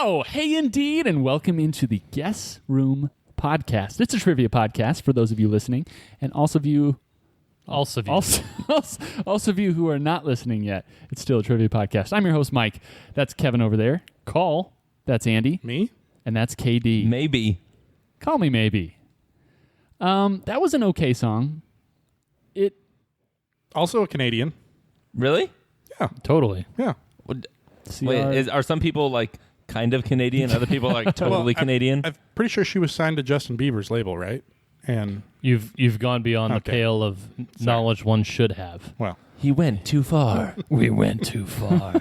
Wow! Hey, indeed, and welcome into the Guess Room Podcast. It's a trivia podcast for those of you listening, and also you who are not listening yet. It's still a trivia podcast. I'm your host, Mike. That's Kevin over there. Call. That's Andy. Me? And that's KD. Maybe. Call me maybe. That was an okay song. It Also a Canadian. Really? Yeah. totally. Yeah. Wait, are some people like kind of Canadian? Other people like totally Canadian? I'm pretty sure she was signed to Justin Bieber's label, right? And, You've gone beyond the pale of knowledge one should have. well, He went too far. We went too far.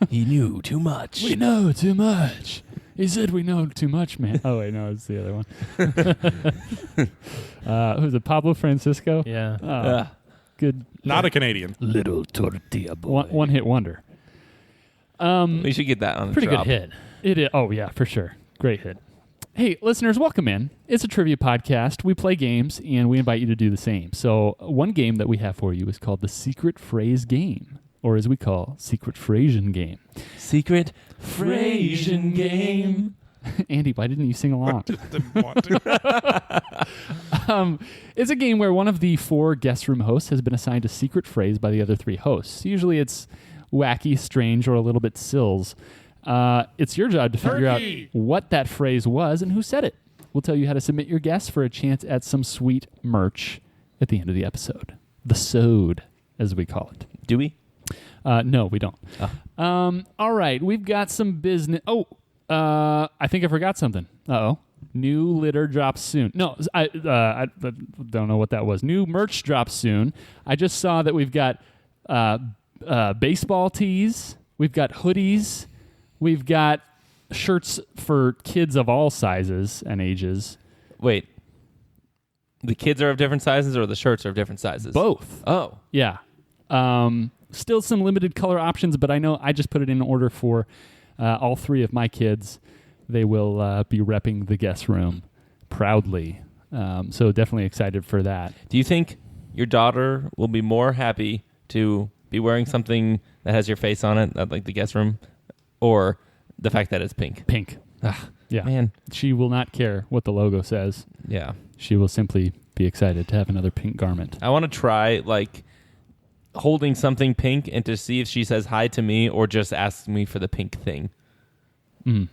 He knew too much. We know too much. He said we know too much, man. Oh, wait, no, it's the other one. Who's it, Pablo Francisco? Yeah. Oh, good. not a Canadian. Little tortilla boy. One-hit wonder. We should get that on the Pretty drop. good hit. It is. Oh, yeah, for sure. Great hit. Hey, listeners, welcome in. It's a trivia podcast. We play games, and we invite you to do the same. So one game that we have for you is called the Secret Phrase Game, or as we call, Secret Phrasian Game. Secret Frasian game. Andy, why didn't you sing along? Didn't want to. It's a game where one of the 4 guest room hosts has been assigned a secret phrase by the other 3 hosts. Usually it's wacky, strange, or a little bit sills. It's your job to figure out what that phrase was and who said it. We'll tell you how to submit your guess for a chance at some sweet merch at the end of the episode. The Sode, as we call it. Do we? No, we don't. All right, we've got some business. Oh, I think I forgot something. Uh-oh. New litter drops soon. No, I don't know what that was. New merch drops soon. I just saw that we've got baseball tees. We've got hoodies. We've got shirts for kids of all sizes and ages. Wait. The kids are of different sizes or the shirts are of different sizes? Both. Oh. Yeah. Still some limited color options, but I know I just put it in order for all 3 of my kids. They will be repping the guest room proudly. So definitely excited for that. Do you think your daughter will be more happy to be wearing something that has your face on it, like the guest room, or the fact that it's pink? Pink. Ah, Yeah. man. She will not care what the logo says. Yeah. She will simply be excited to have another pink garment. I want to try, like, holding something pink and to see if she says hi to me or just asks me for the pink thing. Mm.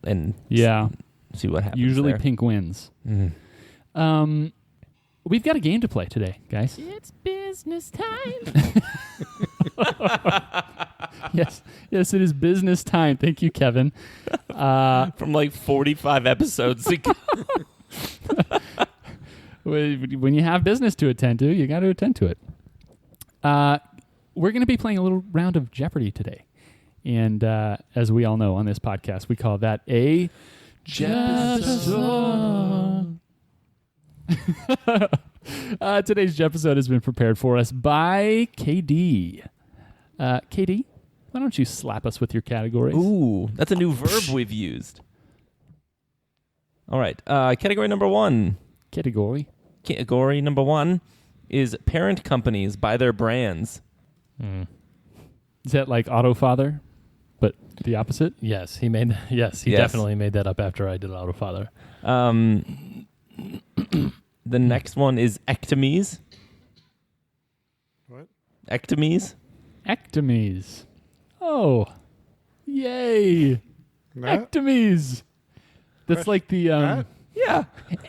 And Yeah. see what happens. Usually there. pink wins. Mm. We've got a game to play today, guys. It's business time. Yes, it is business time. Thank you, Kevin. From like 45 episodes ago. When you have business to attend to, you got to attend to it. We're going to be playing a little round of Jeopardy today. And as we all know on this podcast, we call that a Jepisode. Today's Jepisode has been prepared for us by KD. KD, why don't you slap us with your categories? Ooh, that's a new verb we've used. All right. Category number 1. Category. Category number 1 is parent companies by their brands. Is that like Autofather, but the opposite? Yes, he definitely made that up after I did Autofather. The next one is ectomies. What? Ectomies? Ectomies. Oh, yay! That? Ectomies. That's like the That? Yeah.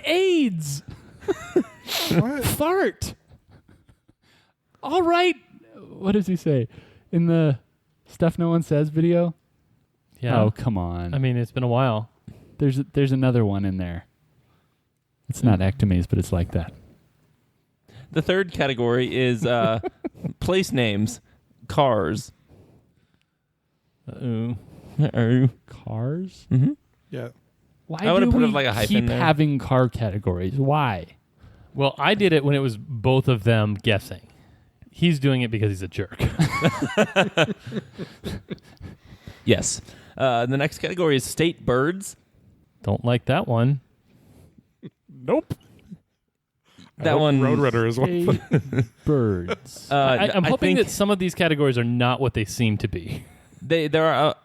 AIDS. What? Fart. All right. What does he say in the Stuff No One Says video? Yeah. Oh, come on. I mean, it's been a while. There's another one in there. It's not ectomies, but it's like that. The third category is place names. Cars. Ooh. Cars? Mm-hmm. Yeah. Why I would've do put we like a hyphen keep there. having car categories? Why? Well, I did it when it was both of them guessing. He's doing it because he's a jerk. Yes. The next category is state birds. Don't like that one. Nope. That one. Roadrunner is one. Birds. I'm I hoping think that some of these categories are not what they seem to be. there are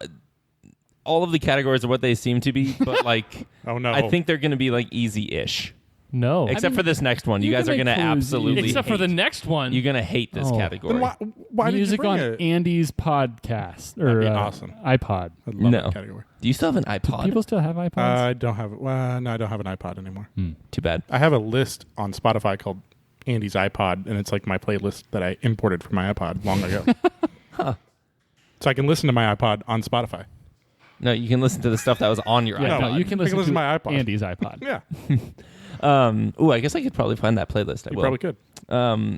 all of the categories are what they seem to be, but like, Oh no! I think they're going to be like easy-ish. No. Except for this next one. You you guys can are going make to clues absolutely Except for the next one. You're going to hate this Oh. category. Then why did you Music bring on it? Andy's podcast or That'd be awesome. iPod. I love No. that category. Do you still have an iPod? People still have iPods. I don't have. Well, no, I don't have an iPod anymore. Too bad. I have a list on Spotify called Andy's iPod, and it's like my playlist that I imported from my iPod long ago. So I can listen to my iPod on Spotify. No, you can listen to the stuff that was on your yeah, iPod. no, you can listen, listen to my to iPod. Andy's iPod. Yeah, I guess I could probably find that playlist. I you will. probably could.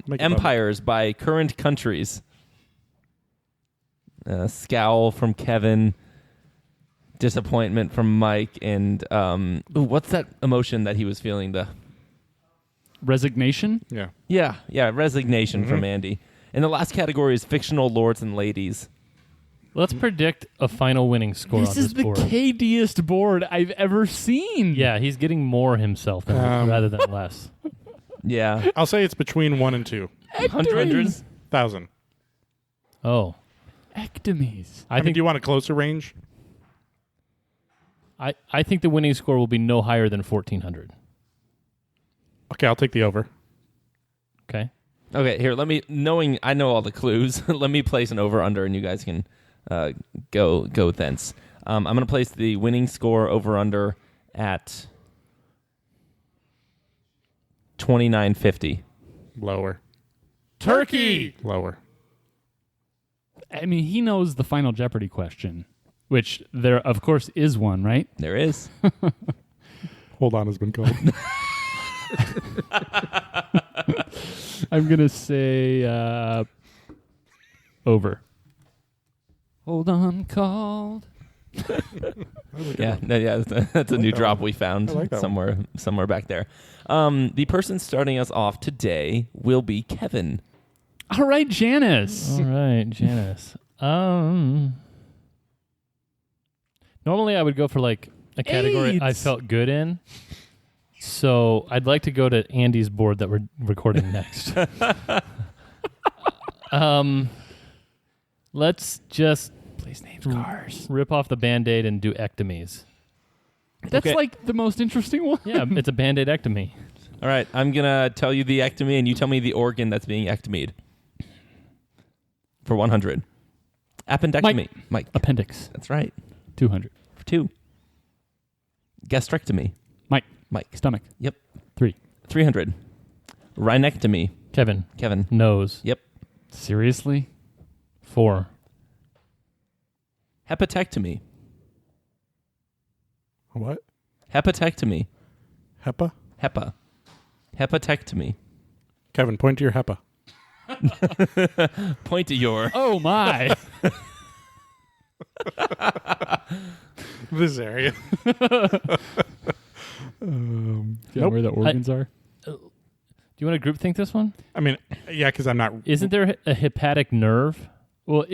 Make it Empires by current countries. Scowl from Kevin. Disappointment from Mike. And what's that emotion that he was feeling? Resignation. Yeah. Yeah, resignation from Andy. And the last category is fictional lords and ladies. Let's predict a final winning score This on is this the board. KDest board I've ever seen. Yeah, he's getting more himself than, rather than less. Yeah. I'll say it's between 1 and 2 Hundreds. thousand. Oh. Ectomies. I mean, do you want a closer range? I think the winning score will be no higher than 1,400. Okay, I'll take the over. Okay. Okay, here, knowing I know all the clues, let me place an over-under and you guys can go thence. I'm going to place the winning score over-under at 29.50. Lower. Turkey. Lower. I mean, he knows the Final Jeopardy question, which there, of course, is one, right? There is. Hold on has been called. I'm going to say over. Hold on, called. Yeah, that's a new that drop one. we found I like that somewhere back there. The person starting us off today will be Kevin. All right, Janice. All right, Janice. Normally I would go for like a category I AIDS. felt good in. So I'd like to go to Andy's board that we're recording next. Let's just Please name cars. rip off the Band-Aid and do ectomies. That's Okay. like the most interesting one. Yeah, it's a Band-Aid ectomy. All right, I'm going to tell you the ectomy and you tell me the organ that's being ectomied. For 100. Appendectomy. Mike. Appendix. That's right. 200. For 2. Gastrectomy. Mike. Mike. Stomach. Yep. 3. 300. Rhinectomy. Kevin. Nose. Yep. Seriously? 4. Hepatectomy. What? Hepatectomy. HEPA? Hepatectomy. Kevin, point to your HEPA. Point to your. Oh, my. This area. Yeah, where the organs are? Do you want to group think this one? I mean, yeah, because I'm not. Isn't there a hepatic nerve? Well,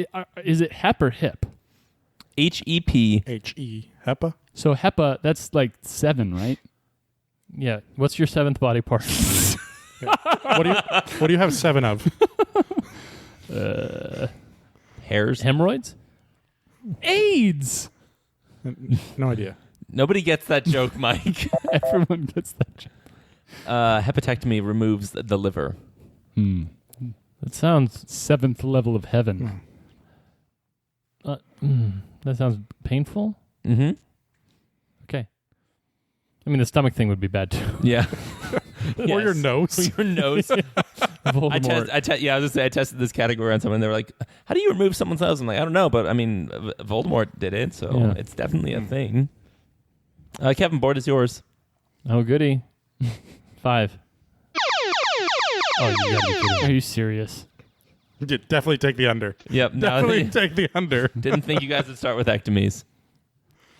is it HEP or HIP? HEP. HE. HEPA? So HEPA, that's like 7, right? Yeah. What's your 7th body part? What do you have 7 of? Hairs. Hemorrhoids? AIDS. No idea. Nobody gets that joke, Mike. Everyone gets that. Hepatectomy removes the liver. That sounds 7th level of heaven. that sounds painful. Mm-hmm. Okay. I mean, the stomach thing would be bad too. Yeah. Or your nose. Your nose. Voldemort. I was gonna say I tested this category on someone. They were like, "How do you remove someone's nose?" I'm like, "I don't know, but I mean, Voldemort did it, so Yeah. it's definitely a thing." Kevin, board is yours. Oh, goody. 5. Oh, you gotta be kidding Are me. you serious? Definitely take the under. Yep. Definitely take the under. Didn't think you guys would start with ectomies.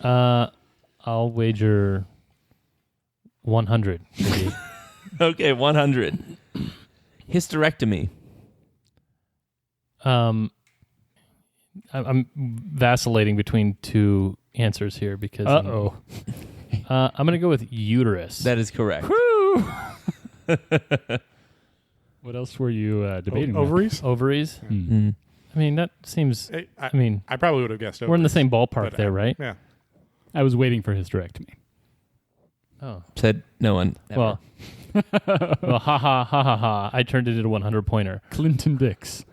I'll wager 100. Maybe. Okay, 100. Hysterectomy. I'm vacillating between two answers here because Uh-oh. I'm going to go with uterus. That is correct. What else were you debating? with? Ovaries? Ovaries. Mm. I mean, that seems. I mean, I probably would have guessed. we're in the Ovaries, same ballpark but there, right? Yeah. I was waiting for his direct me. Oh. Said no one. Ever. Well, well, ha ha ha ha ha. I turned it into a 100-pointer. Clinton Dix.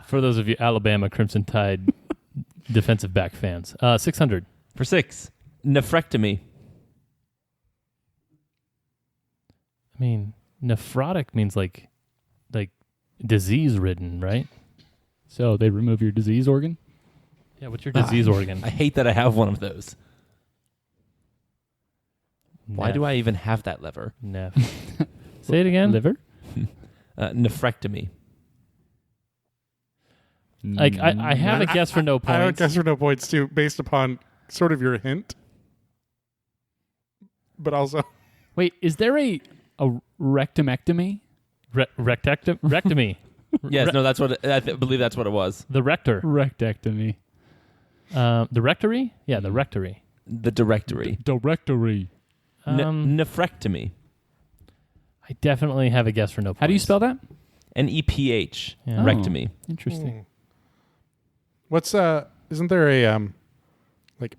For those of you Alabama Crimson Tide defensive back fans. 600. For 6, nephrectomy. I mean, nephrotic means like disease-ridden, right? So they remove your disease organ? Yeah, what's your disease organ? I hate that I have one of those. Why do I even have that lever? Say it again. Liver? Nephrectomy. Like I have a guess for no I have a points. guess for no points too, based upon sort of your hint, but also Wait, is there a rectumectomy? Rectomy. Yes, no, that's what I believe. That's what it was. The rector. Rectectomy. The rectory? Yeah, the rectory. The directory. Directory. Nephrectomy. I definitely have a guess for no points. How do you spell that? NEPH. Yeah. Rectomy. Interesting. what's isn't there a like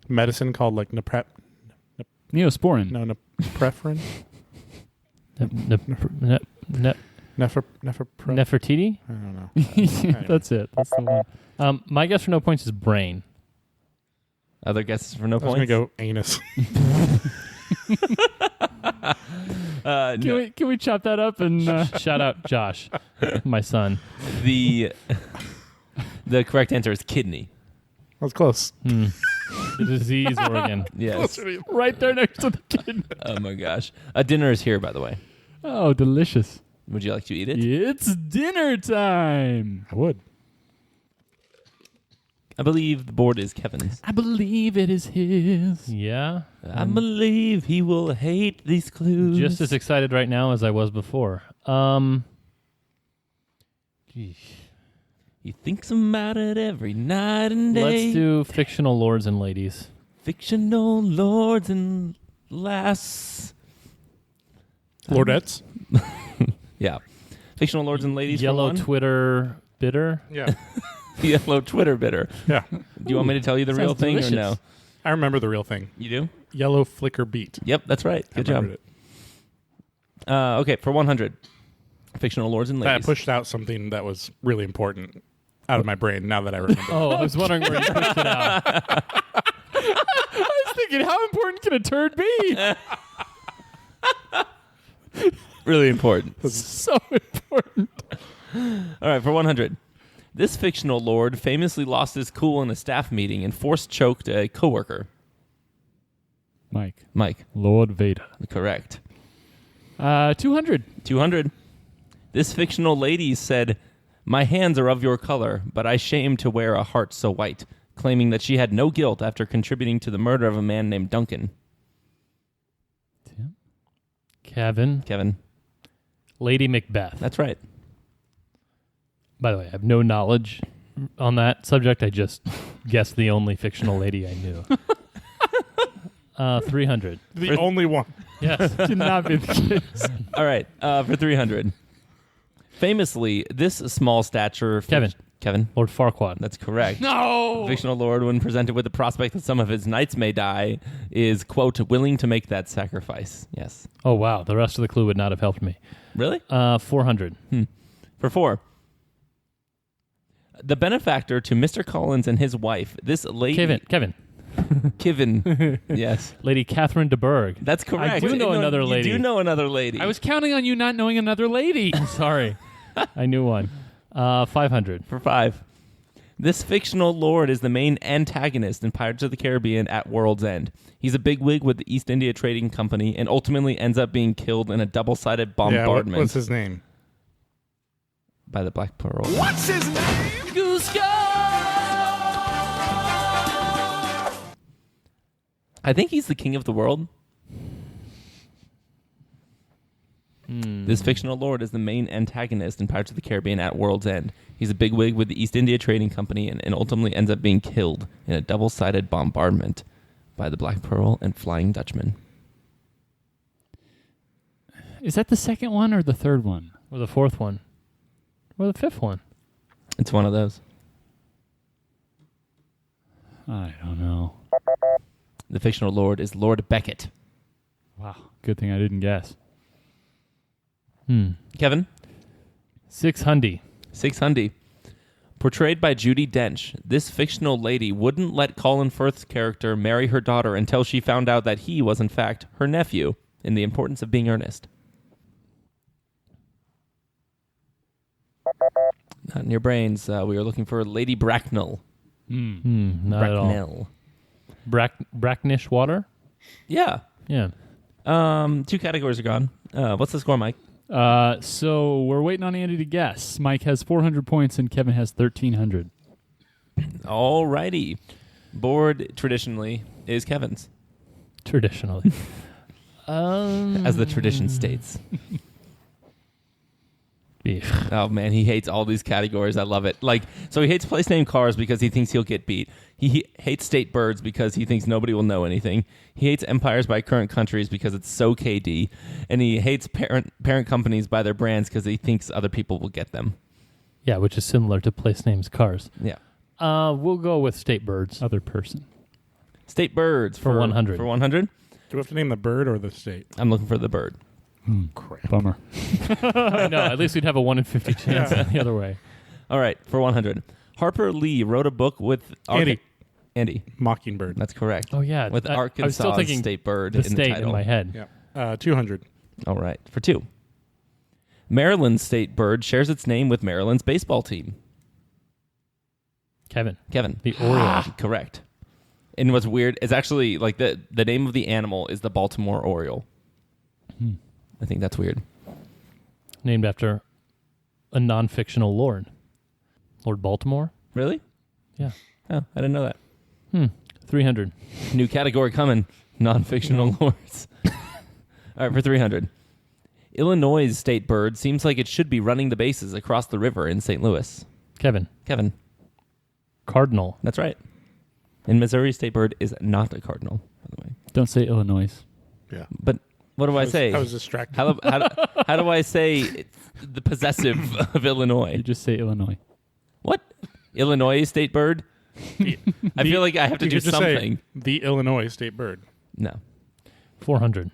medicine called like Neosporin. nepheprin? Nefertiti? I don't know. Yeah, that's it. That's the one. My guess for no points is brain. Other guesses for no I was gonna points? go anus. No. Can we chop that up and Shout out Josh, my son. The correct answer is kidney. That's close. The disease organ. Yes. right there next to the kid? Oh my gosh. Dinner is here, by the way. Oh, delicious. Would you like to eat it? It's dinner time. I would. I believe the board is Kevin's. I believe it is his. Yeah. I believe he will hate these clues. Just as excited right now as I was before. He thinks about it every night and day. Let's do fictional lords and ladies. Fictional lords and lass. Lordettes. Yeah. Fictional lords and ladies. Yellow for one. Twitter bitter. Yeah. Yellow Twitter bitter. Yeah. Do you want me to tell you the real sounds thing delicious. or no? I remember the real thing. You do? Yellow flicker beat. Yep, that's right. I Good job. remembered it. Okay, for 100. Fictional lords and That ladies. pushed out something that was really important out of my brain now that I remember. Oh, I was wondering where you pushed it out. I was thinking, how important can a turd be? Really important. So important. All right, for 100. This fictional lord famously lost his cool in a staff meeting and force choked a coworker. Mike. Lord Vader. Correct. 200. 200. This fictional lady said, "My hands are of your color, but I shame to wear a heart so white," claiming that she had no guilt after contributing to the murder of a man named Duncan. Kevin. Lady Macbeth. That's right. By the way, I have no knowledge on that subject. I just guessed the only fictional lady I knew. 300. The only one. Yes. Did not be the case. All right, for 300. Famously, this small stature... Kevin. Lord Farquaad. That's correct. No. Fictional lord, when presented with the prospect that some of his knights may die, is, quote, willing to make that sacrifice. Yes. Oh, wow. The rest of the clue would not have helped me. Really? 400. For 4. The benefactor to Mr. Collins and his wife, this lady... Kevin. Kevin. Yes. Lady Catherine de Burgh. That's correct. I do know another lady. You do know another lady. I was counting on you not knowing another lady. Sorry. I knew one. 500. For 5. This fictional lord is the main antagonist in Pirates of the Caribbean at World's End. He's a bigwig with the East India Trading Company and ultimately ends up being killed in a double-sided bombardment What's his name? by the Black Pearl. What's his name? I think he's the king of the world. This fictional lord is the main antagonist in Pirates of the Caribbean at World's End. He's a bigwig with the East India Trading Company and ultimately ends up being killed in a double-sided bombardment by the Black Pearl and Flying Dutchman. Is that the second one or the third one? Or the fourth one. Or the fifth one. It's one of those. I don't know. The fictional lord is Lord Beckett. Wow. Good thing I didn't guess. Kevin? 600. 600. Portrayed by Judi Dench, this fictional lady wouldn't let Colin Firth's character marry her daughter until she found out that he was, in fact, her nephew, in The Importance of Being Earnest. Not in your brains. We are looking for Lady Bracknell. Not at all. Bracknish water? Yeah. Yeah. 2 categories are gone. What's the score, Mike? So we're waiting on Andy to guess. Mike has 400 points and Kevin has 1,300. Alrighty. Board traditionally is Kevin's, Traditionally. as the tradition states. Beef. Oh man, he hates all these categories. I love it. So he hates place name cars because he thinks he'll get beat. He hates state birds because he thinks nobody will know anything. He hates empires by current countries because it's so KD, and he hates parent companies by their brands because he thinks other people will get them. Yeah, which is similar to place names cars. Yeah. We'll go with state birds. Other person. State birds For 100. For 100. Do we have to name the bird or the state? I'm looking for the bird. Crap. Bummer. No, at least we'd have a 1 in 50 chance the other way. All right, for 100. Harper Lee wrote a book with Andy. Mockingbird. That's correct. Oh, yeah. With I was Arkansas still thinking state bird the in state the title. in my head. Yeah. 200. All right, for 2. Maryland's state bird shares its name with Maryland's baseball team. Kevin. The Oriole. Correct. And what's weird is actually like the name of the animal is the Baltimore Oriole. I think that's weird. Named after a non-fictional lord. Lord Baltimore? Really? Yeah. Oh, I didn't know that. 300. New category coming. Non-fictional lords. All right, for 300. Illinois' state bird seems like it should be running the bases across the river in St. Louis. Kevin. Cardinal. That's right. And Missouri's state bird is not a cardinal, by the way. Don't say Illinois. Yeah. But what do I say? I was distracted. How do I say it's the possessive of Illinois? You just say Illinois. What? Illinois state bird? I feel like I have to You do could just say something. the Illinois state bird. No. 400.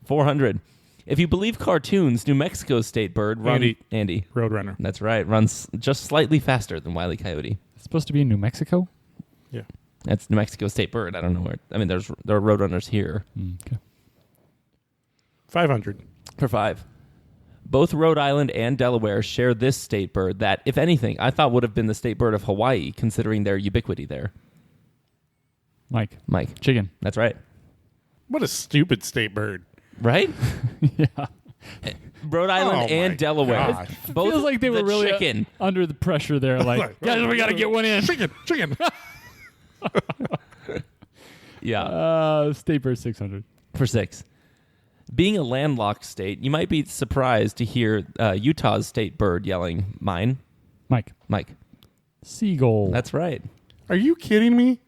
400. If you believe cartoons, New Mexico's state bird runs... Andy. Roadrunner. That's right. Runs just slightly faster than Wile E. Coyote. It's supposed to be in New Mexico? Yeah. That's New Mexico state bird. I don't know where... I mean, there are roadrunners here. Okay. 500. For 5. Both Rhode Island and Delaware share this state bird that, if anything, I thought would have been the state bird of Hawaii, considering their ubiquity there. Mike. Chicken. That's right. What a stupid state bird. Right? Yeah. Rhode Island Oh and my Delaware. gosh. Both Feels like they were the really chicken. under the pressure there. Like, guys, we got to get one in. Chicken. Yeah. State bird 600. For 6. Being a landlocked state, you might be surprised to hear Utah's state bird yelling, mine. Mike. Seagull. That's right. Are you kidding me?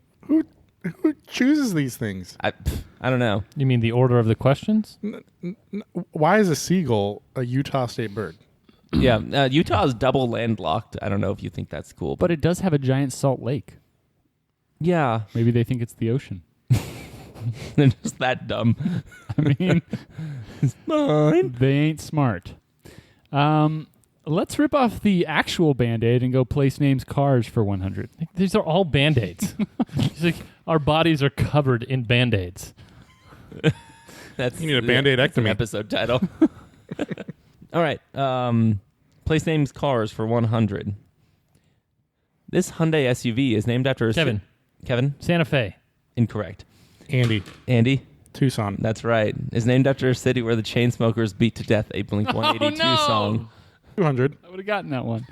Who chooses these things? I don't know. You mean the order of the questions? Why is a seagull a Utah state bird? Yeah, Utah's double landlocked. I don't know if you think that's cool. But it does have a giant salt lake. yeah, Maybe they think it's the ocean. they're just that dumb. I mean, Mine. they ain't smart. Let's rip off the actual Band-Aid and go place names cars for 100. These are all Band-Aids. It's like our bodies are covered in Band-Aids. That's You need a Band-Aid that's an ectomy. episode title. All right. Place names cars for 100. This Hyundai SUV is named after a Kevin. Kevin? Santa Fe. Incorrect. Andy. Andy? Tucson. That's right. Is named after a city where the Chainsmokers beat to death a Blink-182 no! song. 200. I would have gotten that one.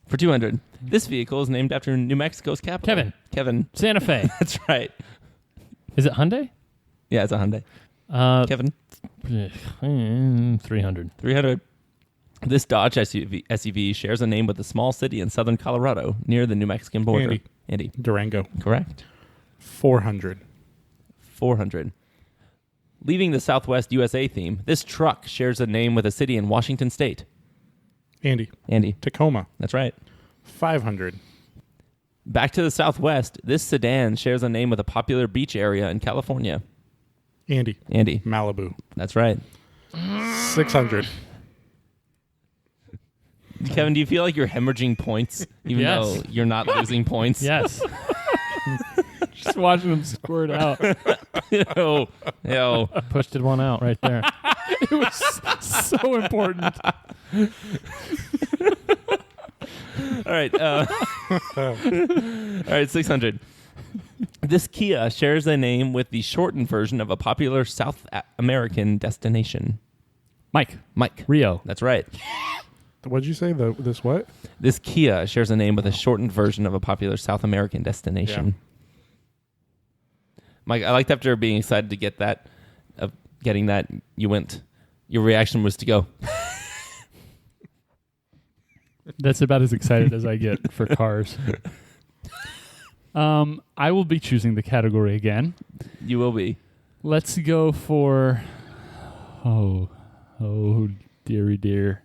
For 200. This vehicle is named after New Mexico's capital. Kevin. Santa Fe. That's right. Is it Hyundai? Yeah, it's a Hyundai. Kevin? 300. 300. This Dodge SUV shares a name with a small city in southern Colorado near the New Mexican border. Andy. Durango. Correct. 400. 400. Leaving the Southwest USA theme, this truck shares a name with a city in Washington State. Andy. Andy. Tacoma. That's right. 500. Back to the southwest, this sedan shares a name with a popular beach area in California. Andy. Andy. Malibu. That's right. 600. Kevin, do you feel like you're hemorrhaging points even Yes. though you're not losing points? Yes. Just watching them squirt out. Yo. Pushed it one out right there. It was so important. All right. All right, 600. This Kia shares a name with the shortened version of a popular South American destination. Mike. Mike. Rio. That's right. What'd you say? This what? This Kia shares a name with a shortened version of a popular South American destination. Mike, I liked after being excited to get that, getting that, your reaction was to go. That's about as excited as I get for cars. I will be choosing the category again. You will be. Let's go for oh dearie dear.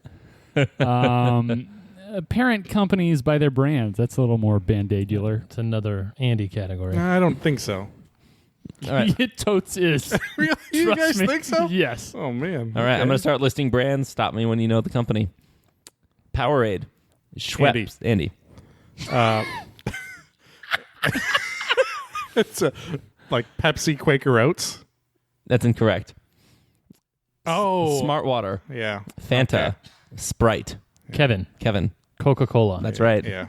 Parent companies by their brands. That's a little more band-aidular. It's another Andy category. I don't think so. All right. It totes is. Really? You Trust guys me. think so? Yes. Oh, man. All right, Okay. I'm going to start listing brands. Stop me when you know the company. Powerade. Schweppes. Andy. It's like Pepsi Quaker Oats. That's incorrect. Oh. Smart Water. Yeah. Fanta. Okay. Sprite. Kevin, Kevin. Coca-Cola. That's right. Yeah.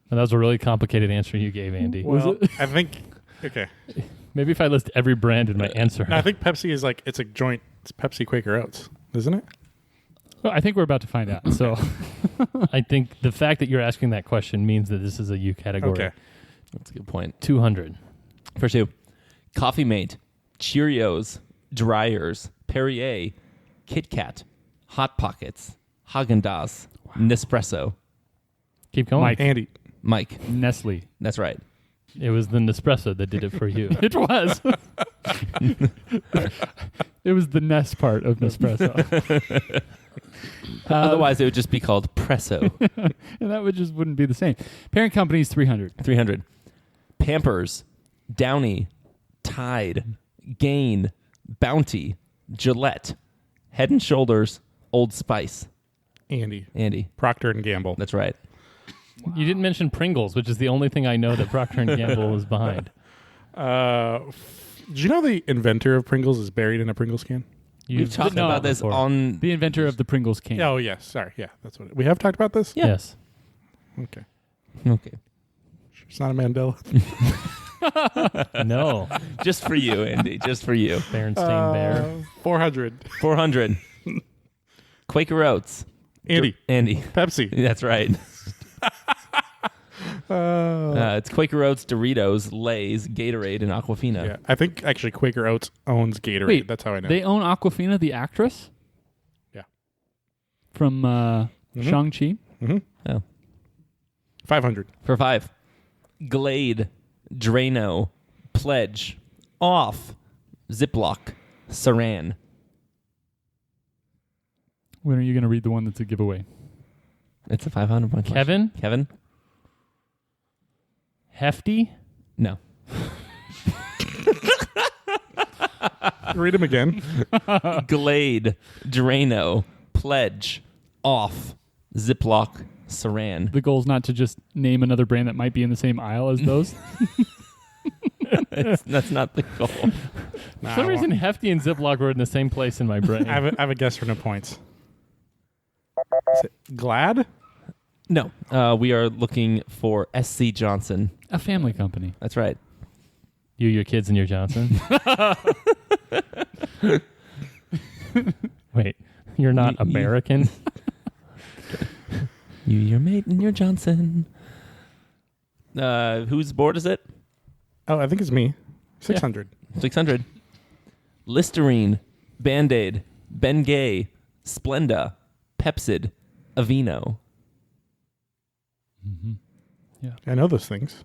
And that was a really complicated answer you gave, Andy. Well, I think, okay. Maybe if I list every brand in my answer. No, I think Pepsi is like, it's a joint. It's Pepsi Quaker Oats, isn't it? Well, I think we're about to find out. So I think the fact that you're asking that question means that this is a U category. Okay. That's a good point. 200. For two. Coffee Mate. Cheerios. Dryers. Perrier. Kit Kat. Hot Pockets. Haagen-Dazs. Nespresso. Keep going. Mike. Andy. Mike. Nestle. That's right. It was the Nespresso that did it for you. It was. It was the Ness part of Nespresso. Otherwise, it would just be called Presso. And that wouldn't be the same. Parent companies 300. 300. Pampers. Downy. Tide. Gain. Bounty. Gillette. Head and Shoulders. Old Spice. Andy. Andy. Procter and Gamble. That's right. You didn't mention Pringles, which is the only thing I know that Procter & Gamble is behind. Did you know the inventor of Pringles is buried in a Pringles can? We've talked no, about this before. on... The inventor of the Pringles can. Oh, yes. Sorry. Yeah, that's what we have talked about this? Yeah. Yes. Okay. Okay. It's not a Mandela. No. Just for you, Andy. Just for you. Berenstain Bear. 400. 400. Quaker Oats. Andy. Andy. Pepsi. That's right. It's Quaker Oats, Doritos, Lay's, Gatorade, and Aquafina. Yeah. I think actually Quaker Oats owns Gatorade. Wait, That's how I know. They own Aquafina, the actress? Yeah. From Shang-Chi? Mm-hmm. Oh. 500. For 5. Glade, Drano, Pledge, Off, Ziploc, Saran. When are you going to read the one that's a giveaway? It's a 500 point question. Kevin? Kevin? Hefty? No. Read them again. Glade, Drano, Pledge, Off, Ziploc, Saran. The goal's not to just name another brand that might be in the same aisle as those. That's not the goal. Nah, For some I reason, won't. Hefty and Ziploc were in the same place in my brain. I have a guess for no points. Is it Glad? No. We are looking for SC Johnson. A family company. That's right. You, your kids, and your Johnson. Wait, you're not You- American? You, your mate, and your Johnson. Whose board is it? Oh, I think it's me. 600. 600. Listerine, Band-Aid, Bengay, Splenda, Pepsid, Aveeno. I know those things.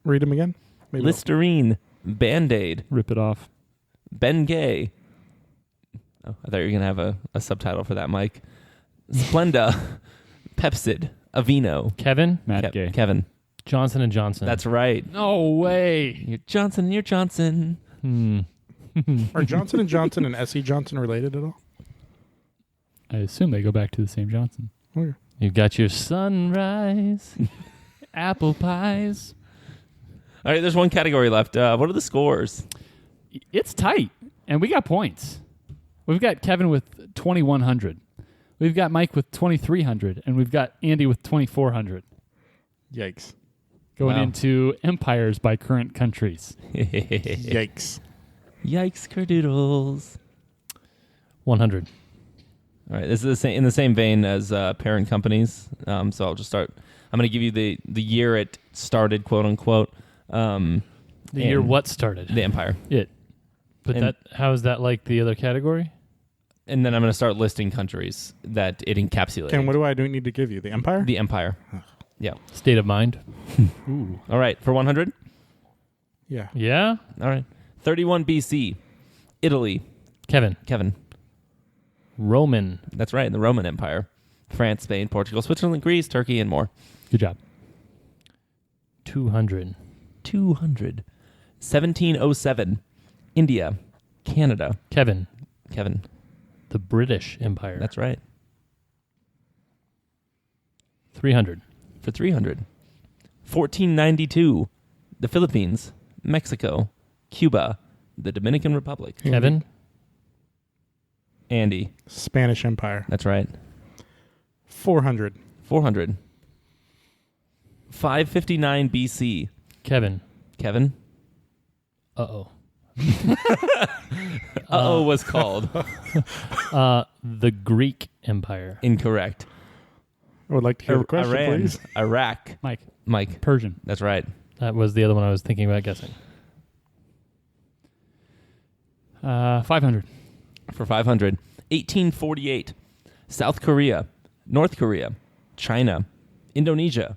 Read them again. Maybe Listerine, Band-Aid, Rip it off. Bengay, Oh, I thought you were going to have a subtitle for that, Mike. Splenda, Pepsid, Aveeno. Kevin Matt Gay. Kevin. Johnson & Johnson. That's right. No way. You're Johnson. You're Johnson. Are Johnson and Johnson and S.E. Johnson related at all? I assume they go back to the same Johnson. Okay. You've got your sunrise, apple pies. All right, there's one category left. What are the scores? It's tight, and we got points. We've got Kevin with 2,100. We've got Mike with 2,300, and we've got Andy with 2,400. Yikes. Going Wow. into empires by current countries. Yikes. Yikes, kerdoodles. 100. All right, this is in the same vein as parent companies. So I'll just start. I'm going to give you the year it started, quote unquote. The year and what started? The empire. It. But and- that how is that like the other category? And then I'm going to start listing countries that it encapsulated. And what do I need to give you? The Empire? The empire. Yeah. State of mind. Ooh. All right, for 100. Yeah. Yeah. All right. 31 BC. Italy. Kevin. Kevin. Roman. That's right, the Roman Empire. France, Spain, Portugal, Switzerland, Greece, Turkey, and more. Good job. 200. 200. 1707. India. Canada. Kevin. Kevin. The British Empire. That's right. 300. For 300. 1492. The Philippines. Mexico. Cuba. The Dominican Republic. Kevin. Andy. Spanish Empire. That's right. 400. 400. 559 BC. Kevin. Kevin. Uh-oh. Uh-oh was called. The Greek Empire. Incorrect. I would like to hear the question, Iran. please. Iraq. Mike. Mike. Persian. That's right. That was the other one I was thinking about guessing. 500. For 500. 1848. South Korea. North Korea. China. Indonesia.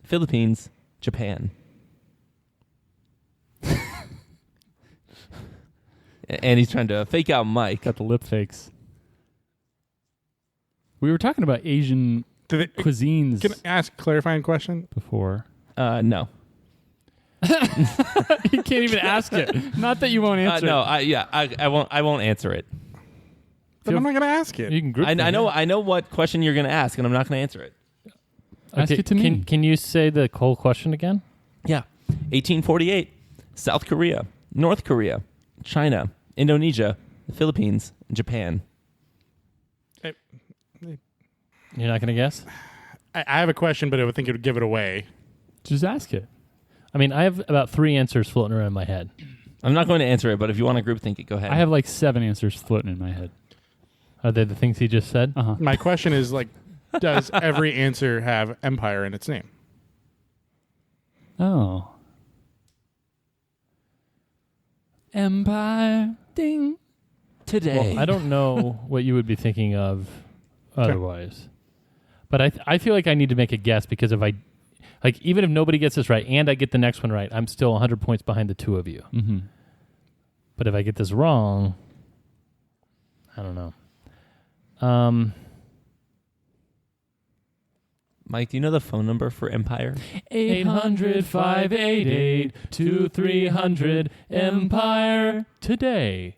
Philippines. Japan. And he's trying to fake out Mike. Got the lip fakes. We were talking about Asian Did it, cuisines can I ask a clarifying question? before. No. You can't even ask it. Not that you won't answer. No. I won't. I won't answer it. Then I'm not going to ask it. You can group I them, know. yeah. I know what question you're going to ask, and I'm not going to answer it. Ask it to me. Can you say the whole question again? Yeah. 1848. South Korea. North Korea. China. Indonesia. The Philippines. Japan. You're not going to guess? I have a question, but I would think it would give it away. Just ask it. I mean, I have about 3 answers floating around in my head. I'm not going to answer it, but if you want to group think it, go ahead. I have like 7 answers floating in my head. Are they the things he just said? Uh-huh. My question is, like, does every answer have Empire in its name? Oh. Empire. Ding. today. Well, I don't know what you would be thinking of otherwise. But I feel like I need to make a guess because if I, like, even if nobody gets this right and I get the next one right, I'm still 100 points behind the two of you. Mm-hmm. But if I get this wrong, I don't know. Mike, do you know the phone number for Empire? 800-588-2300 Empire today.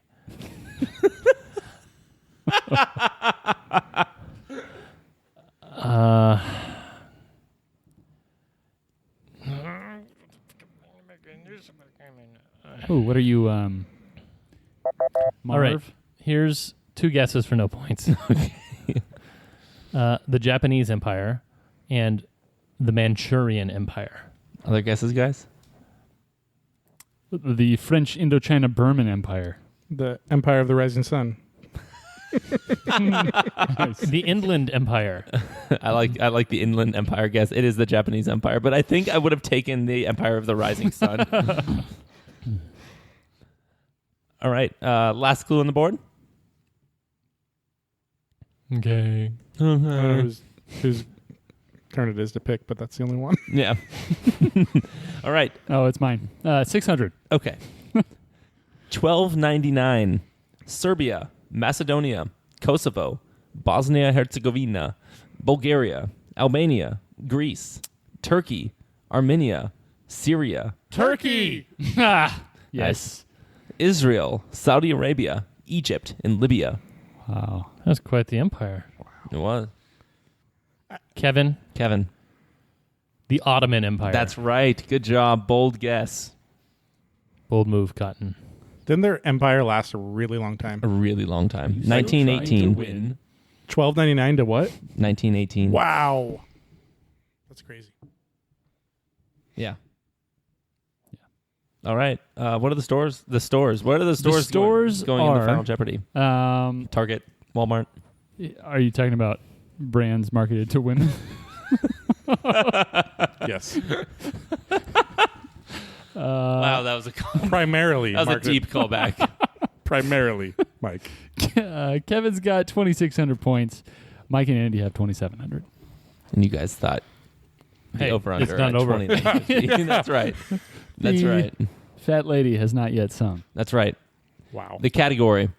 Oh, what are you, Marv? All right. Here's two guesses for no points. The Japanese Empire and the Manchurian Empire. Other guesses, guys? The French Indochina Burman Empire. The Empire of the Rising Sun. Nice. The Inland Empire. I like the Inland Empire guess. It is the Japanese Empire, but I think I would have taken the Empire of the Rising Sun. All right. Last clue on the board. Okay. I don't know whose turn it is to pick, but that's the only one. Yeah. All right. Oh, it's mine. 600. Okay. 1299. Serbia, Macedonia, Kosovo, Bosnia-Herzegovina, Bulgaria, Albania, Greece, Turkey, Armenia, Syria, Turkey. Ah, yes. Israel, Saudi Arabia, Egypt, and Libya. Wow. That's quite the empire. It was. Kevin, the Ottoman Empire. That's right. Good job. Bold guess. bold move, Cotton. Didn't their empire last a really long time? A really long time. You said trying to 1918. win. 1299 to what? 1918. Wow. That's crazy. Yeah. All right. What are the stores? The stores. What are the stores? stores going into are- Final Jeopardy? Target, Walmart. Are you talking about brands marketed to women? Yes. Wow, that was a Primarily. that was a marketed- deep callback. Primarily, Mike. Kevin's got 2,600 points. Mike and Andy have 2,700. And you guys thought the Hey, over it's under not at over. 29. That's right. That's The right. Fat lady has not yet sung. That's right. Wow. The category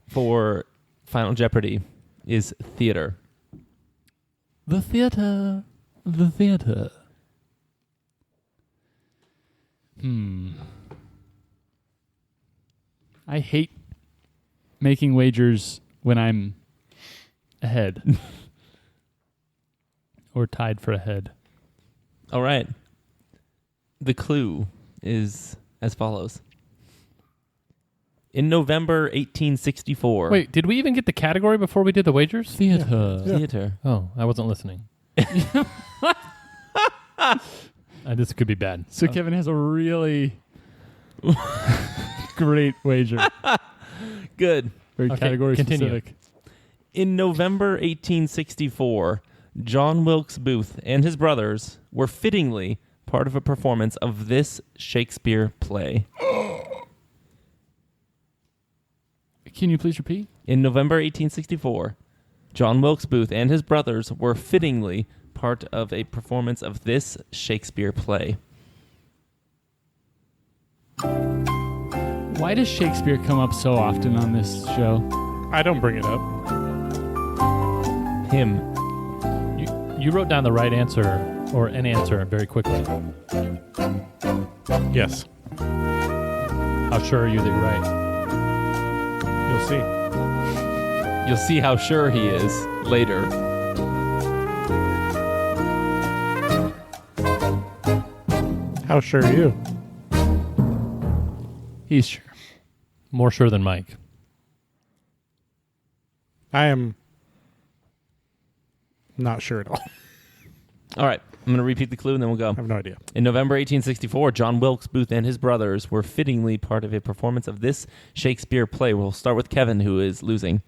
for Final Jeopardy is theater. The theater. The theater. I hate making wagers when I'm ahead. Or tied for a head. All right. The clue is as follows. In November 1864. Wait, did we even get the category before we did the wagers? Theater. Theater. Oh, I wasn't listening. This could be bad. So Kevin has a really great wager. Good. Very Okay, category continue. specific. In November 1864, John Wilkes Booth and his brothers were fittingly part of a performance of this Shakespeare play. Can you please repeat? In November 1864, John Wilkes Booth and his brothers were fittingly part of a performance of this Shakespeare play. Why does Shakespeare come up so often on this show? I don't bring it up. Him. You wrote down the right answer or an answer very quickly. Yes. How sure are you that you're right? You'll see. You'll see how sure he is later. How sure are you? He's sure. More sure than Mike. I am not sure at all. All right, I'm going to repeat the clue and then we'll go. I have no idea. In November 1864, John Wilkes Booth and his brothers were fittingly part of a performance of this Shakespeare play. We'll start with Kevin, who is losing.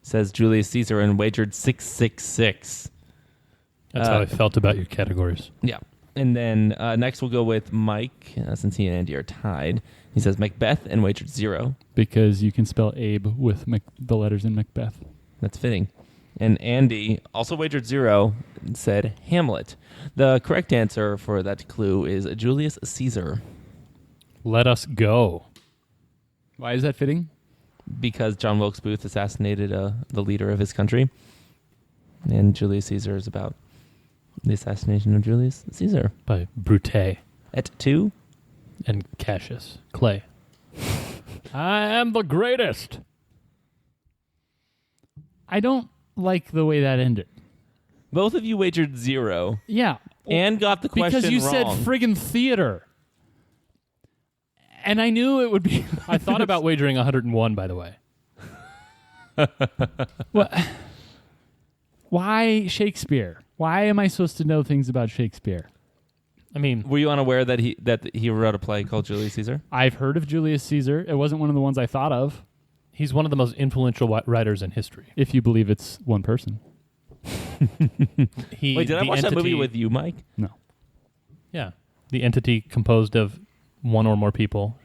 Says Julius Caesar and wagered 666. That's how I felt about your categories. Yeah. And then next we'll go with Mike, since he and Andy are tied. He says Macbeth and wagered 0. Because you can spell Abe with the letters in Macbeth. That's fitting. And Andy also wagered 0 and said Hamlet. The correct answer for that clue is Julius Caesar, Let us go. Why is that fitting? because John Wilkes Booth assassinated the leader of his country. And Julius Caesar is about the assassination of Julius Caesar. By Brute At 2. and Cassius Clay. I am the greatest. I don't like the way that ended. Both of you wagered 0 Yeah. and got the question Because you wrong. said friggin' theater. And I knew it would be... I thought about wagering 101, by the way. What? Why Shakespeare? Why am I supposed to know things about Shakespeare? I mean, Were you unaware that he wrote a play called Julius Caesar? I've heard of Julius Caesar. It wasn't one of the ones I thought of, he's one of the most influential writers in history. if you believe it's one person. Wait, did I watch that movie with you, Mike? No. Yeah. The entity composed of one or more people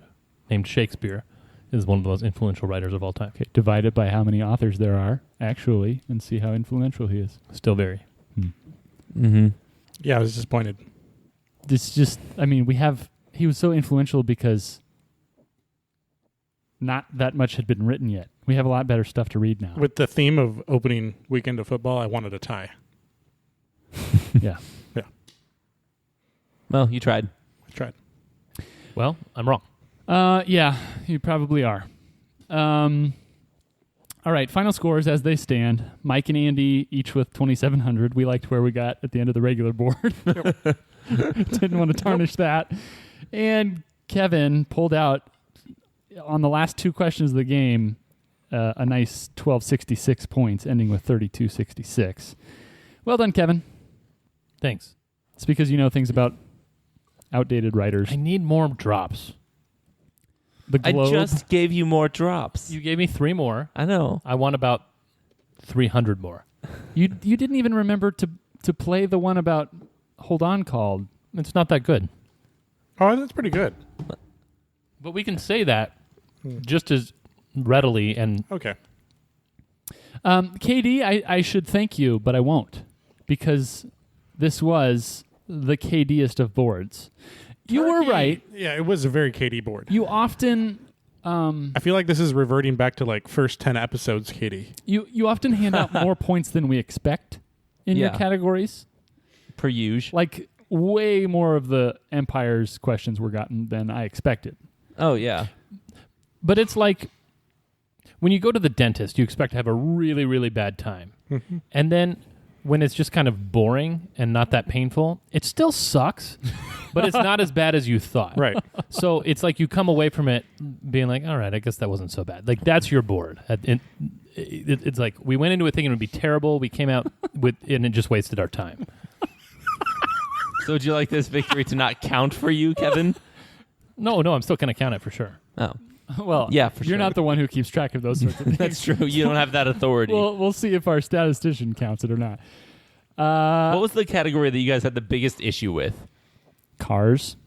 named Shakespeare is one of the most influential writers of all time. Okay, divide it by how many authors there are, actually, and see how influential he is. Still very. Mm-hmm. Yeah, I was disappointed. This just, I mean, he was so influential because not that much had been written yet. We have a lot better stuff to read now. With the theme of opening weekend of football, I wanted a tie. Yeah. Yeah, Well, you tried. I tried. Well, I'm wrong. Yeah, you probably are. All right, final scores as they stand. Mike and Andy each with 2,700. We liked where we got at the end of the regular board. Didn't want to tarnish that. And Kevin pulled out on the last two questions of the game a nice 1,266 points, ending with 3,266. Well done, Kevin. Thanks. It's because you know things about outdated writers. I need more drops. The I Globe. just gave you more drops. You gave me 3 more. I know. I want about 300 more. You didn't even remember to play the one about Hold On called. It's not that good. Oh, that's pretty good. But we can say that just as readily and Okay. KD, I should thank you, but I won't, because this was the KDest of boards. You were right. Yeah, it was a very KD board. You often I feel like this is reverting back to like first 10 episodes, KD. you often hand out more points than we expect in your Yeah. categories. Per usual. Like way more of the Empire's questions were gotten than I expected. Oh, yeah. but it's like when you go to the dentist, you expect to have a really, really bad time. And then when it's just kind of boring and not that painful, it still sucks, but it's not as bad as you thought. Right. So it's like you come away from it being like, all right, I guess that wasn't so bad. Like that's your board. It's like we went into it thinking it would be terrible. We came out with and it just wasted our time. So would you like this victory to not count for you, Kevin? No, I'm still going to count it for sure. Oh, Well, Yeah, for you're sure. not the one who keeps track of those sorts of things. that's true. You don't have that authority. We'll see if our statistician counts it or not. What was the category that you guys had the biggest issue with? Cars.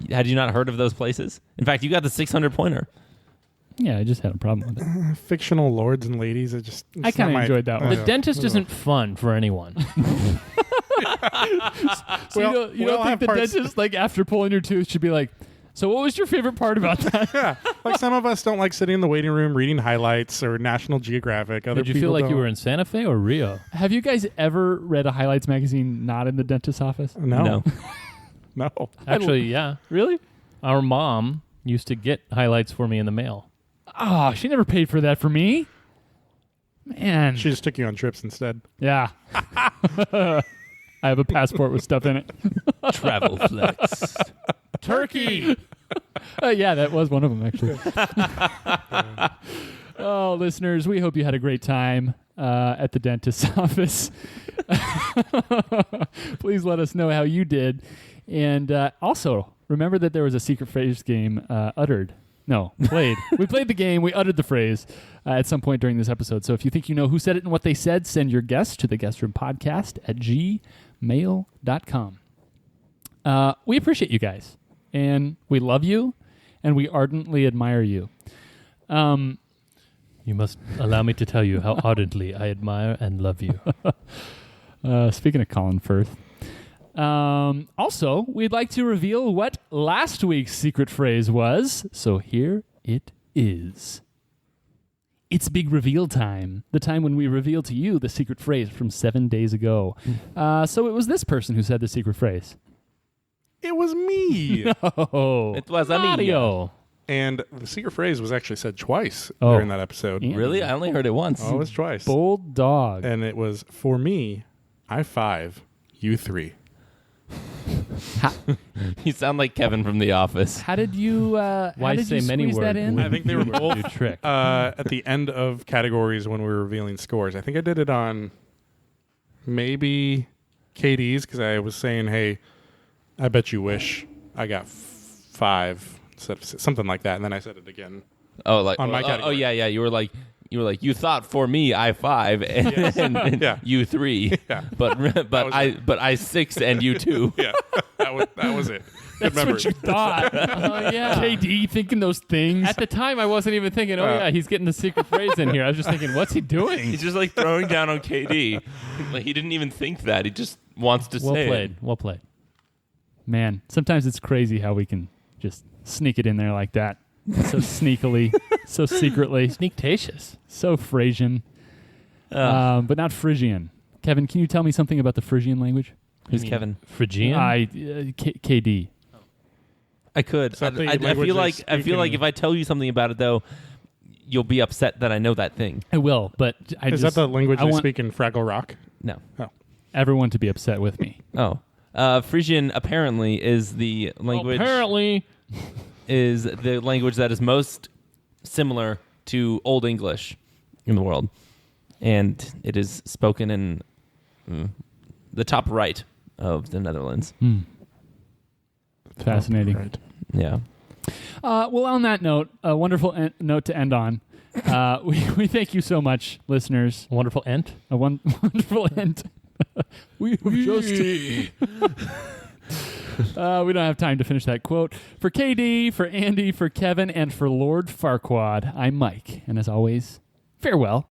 Had you not heard of those places? In fact, you got the 600-pointer. Yeah, I just had a problem with it. Fictional lords and ladies. I kind of enjoyed that one. The dentist isn't fun for anyone. So Well, you we'll don't have think the parts- dentist, like after pulling your tooth, should be like, so what was your favorite part about that? Yeah, like some of us don't like sitting in the waiting room reading highlights or National Geographic. Other Did you people feel like don't. you were in Santa Fe or Rio? Have you guys ever read a highlights magazine not in the dentist's office? No. No. Actually, yeah. Really? Our mom used to get highlights for me in the mail. Oh, she never paid for that for me. Man. She just took you on trips instead. Yeah. I have a passport with stuff in it. Travel flex. Turkey. Yeah, that was one of them, actually. Oh, listeners, we hope you had a great time at the dentist's office. Please let us know how you did. And also, remember that there was a secret phrase game played. We played the game. We uttered the phrase at some point during this episode. So if you think you know who said it and what they said, send your guess to the guestroom.podcast@gmail.com. We appreciate you guys. And we love you. And we ardently admire you. You must allow me to tell you how ardently I admire and love you. Speaking of Colin Firth. Also, we'd like to reveal what last week's secret phrase was. So here it is. It's big reveal time. The time when we reveal to you the secret phrase from 7 days ago. So it was this person who said the secret phrase. It was me. Oh, It was a me. Mario. And the secret phrase was actually said twice Oh. during that episode. Yeah. Really? I only heard it once. Oh, it was twice. bold dog. And it was, for me, I 5, you 3. You sound like Kevin from The Office. How did you? How Why did say you many squeeze words? that in? I think they were both New trick. at the end of categories when we were revealing scores. I think I did it on maybe KD's because I was saying, hey, I bet you wish I got 5 instead of something like that. And then I said it again. Oh, like On my oh, category. yeah. You were like, you thought for me I 5 and Yeah. you 3. Yeah. But was I 6 and you 2. Yeah, that was it. Good That's memory. what you thought. Oh, yeah. KD thinking those things. At the time, I wasn't even thinking, yeah, he's getting the secret phrase in here. I was just thinking, what's he doing? He's just like throwing down on KD. Like he didn't even think that. He just wants to Well say played. it. Well played. Man, sometimes it's crazy how we can just sneak it in there like that. so sneakily, so secretly, Sneaktatious. so Frisian, but not Frisian. Kevin, can you tell me something about the Frisian language? Who's You mean Kevin? Phrygian? KD. I could. Is that the I language feel they like speak in- if I tell you something about it though, you'll be upset that I know that thing. I will, but Is that the language I they want speak in Fraggle Rock? No. everyone to be upset with me. Oh. Frisian apparently is the language Apparently. is the language that is most similar to Old English in the world, and it is spoken in the top right of the Netherlands. Fascinating. Right. Yeah. Well, on that note, a wonderful note to end on. We thank you so much, listeners. Wonderful ent. A wonderful end. We don't have time to finish that quote. For KD, for Andy, for Kevin, and for Lord Farquaad, I'm Mike. And as always, farewell.